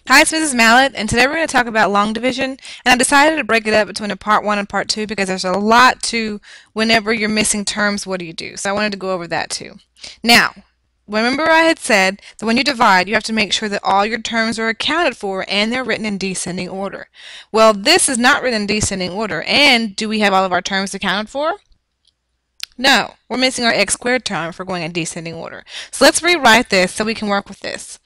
Hi, it's Mrs. Mallet, and today we're going to talk about long division. And I decided to break it up between a part one and part two because there's a lot to whenever you're missing terms, what do you do? So I wanted to go over that too. Now, remember I had said that when you divide, you have to make sure that all your terms are accounted for and they're written in descending order. Well, this is not written in descending order, and do we have all of our terms accounted for? No, we're missing our x squared term if we're going in descending order. So let's rewrite this so we can work with this.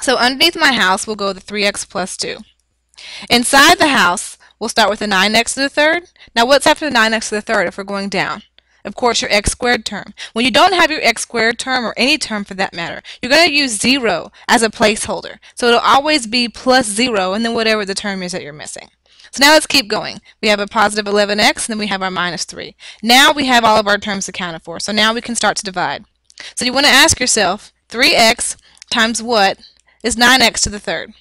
So underneath my house, we'll go the 3x plus 2. Inside the house, we'll start with the 9x to the third. Now what's after the 9x to the third if we're going down? Of course, your x squared term. When you don't have your x squared term, or any term for that matter, you're going to use 0 as a placeholder. So it'll always be plus 0 and then whatever the term is that you're missing. So now let's keep going. We have a positive 11x, and then we have our minus 3. Now we have all of our terms accounted for. So now we can start to divide. So you want to ask yourself, 3x times what is 9x to the third?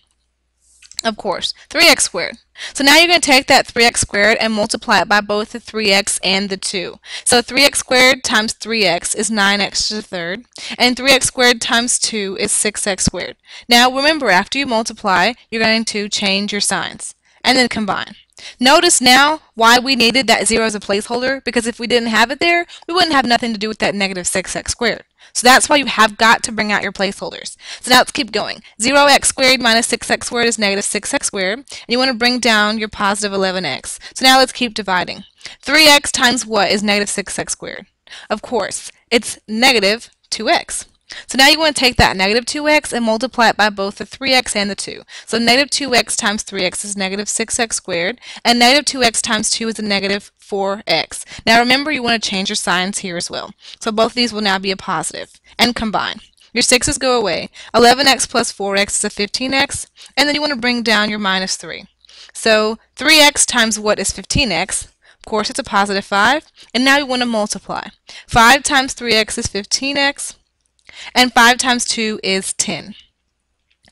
Of course, 3x squared. So now you're going to take that 3x squared and multiply it by both the 3x and the 2. So 3x squared times 3x is 9x to the third, and 3x squared times 2 is 6x squared. Now remember, after you multiply, you're going to change your signs and then combine. Notice now why we needed that 0 as a placeholder, because if we didn't have it there, we wouldn't have nothing to do with that negative 6x squared. So that's why you have got to bring out your placeholders. So now let's keep going. 0x squared minus 6x squared is negative 6x squared. And you want to bring down your positive 11x. So now let's keep dividing. 3x times what is negative 6x squared? Of course, it's negative 2x. So now you want to take that negative 2x and multiply it by both the 3x and the 2. So negative 2x times 3x is negative 6x squared, and negative 2x times 2 is a negative 4x. Now remember, you want to change your signs here as well. So both of these will now be a positive, and combine. Your 6's go away. 11x plus 4x is a 15x, and then you want to bring down your minus 3. So 3x times what is 15x? Of course, it's a positive 5, and now you want to multiply. 5 times 3x is 15x, and 5 times 2 is 10.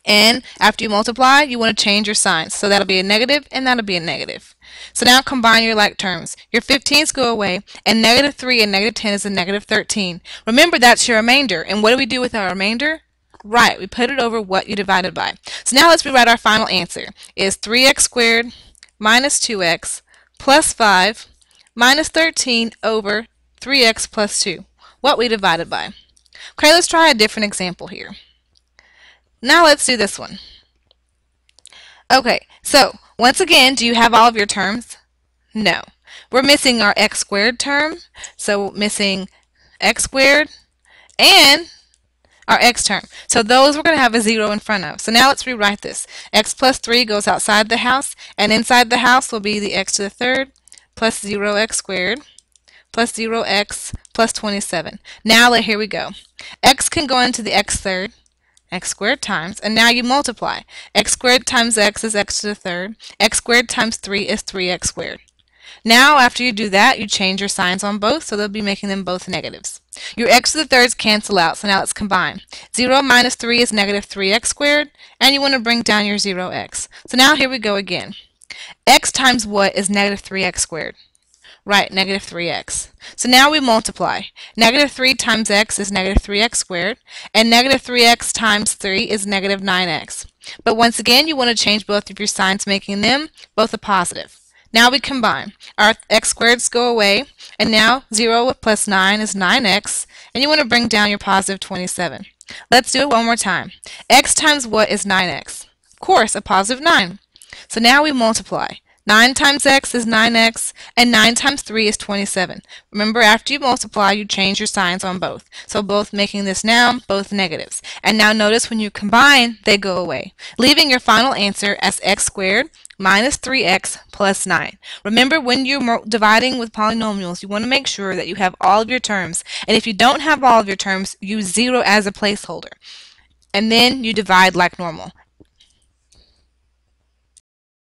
And after you multiply, you want to change your signs. So that'll be a negative, and that'll be a negative. So now combine your like terms. Your 15's go away, and negative 3 and negative 10 is a negative 13. Remember, that's your remainder. And what do we do with our remainder? Right, we put it over what you divided by. So now let's rewrite our final answer. Is 3x squared minus 2x plus 5 minus 13 over 3x plus 2, what we divided by. Okay, let's try a different example here. Now let's do this one. Okay, so once again, do you have all of your terms? No. We're missing our x squared term, so missing x squared and our x term. So those we're going to have a 0 in front of. So now let's rewrite this. X plus 3 goes outside the house, and inside the house will be the x to the third plus 0x squared plus 0x plus 27. Now here we go. X can go into the x third, x squared times, and now you multiply. X squared times x is x to the third. X squared times 3 is 3x squared. Now after you do that, you change your signs on both, so they'll be making them both negatives. Your x to the thirds cancel out, so now let's combine. 0 minus 3 is negative 3x squared, and you want to bring down your 0x. So now here we go again. X times what is negative 3x squared? Right, negative 3x. So now we multiply. Negative 3 times x is negative 3x squared, and negative 3x times 3 is negative 9x. But once again, you want to change both of your signs, making them both a positive. Now we combine. Our x squareds go away, and now 0 plus 9 is 9x, and you want to bring down your positive 27. Let's do it one more time. X times what is 9x? Of course, a positive 9. So now we multiply. 9 times x is 9x, and 9 times 3 is 27. Remember, after you multiply, you change your signs on both. So both making this now both negatives. And now notice when you combine, they go away, leaving your final answer as x squared minus 3x plus 9. Remember, when you're dividing with polynomials, you want to make sure that you have all of your terms. And if you don't have all of your terms, use 0 as a placeholder. And then you divide like normal.